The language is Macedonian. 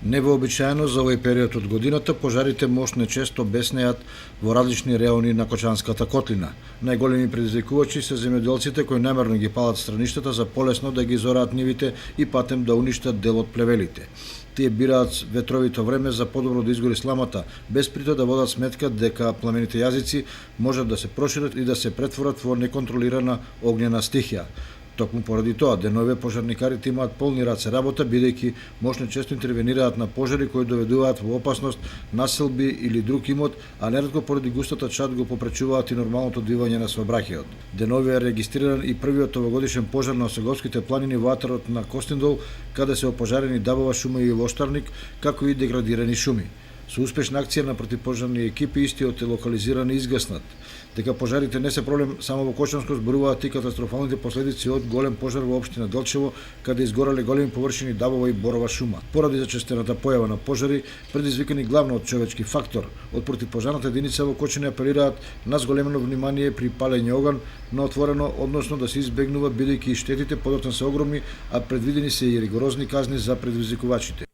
Невообичаено за овој период од годината, пожарите мощно често беснеат во различни реони на Кочанската котлина. Најголеми предизвикувачи се земјоделците кои намерно ги палат страништата за полесно да ги изораат нивите и патем да уништат дел од плевелите. Тие бираат ветровито време за подобро да изгори сламата, без притоа да водат сметка дека пламените јазици можат да се прошират и да се претворат во неконтролирана огнена стихија. Токму поради тоа, денове пожарникарите имаат полни раце работа, бидејќи мощно често интервенираат на пожари кои доведуваат во опасност населби или друг имот, а неретко поради густата чад го попречуваат и нормалното одвивање на сообраќајот. Денове е регистриран и првиот овогодишен пожар на Осеговските планини во атарот на Костиндол, каде се опожарени Дабова шума и Воштарник, како и деградирани шуми. Со успешна акција на противпожарни екипи истиот е локализиран и изгаснат. Дека пожарите не се проблем само во Кочанско, зборуваат и катастрофалните последици од голем пожар во општина Делчево, каде изгорале големи површини Дабова и Борова шума. Поради зачестената појава на пожари, предизвикани главно од човечки фактор, од противпожарната единица во Кочани апелираат на зголемено внимание при палење оган на отворено, односно да се избегнува, бидејќи штетите подоцна се огромни, а предвидени се и ригорозни казни за предизвикувачите.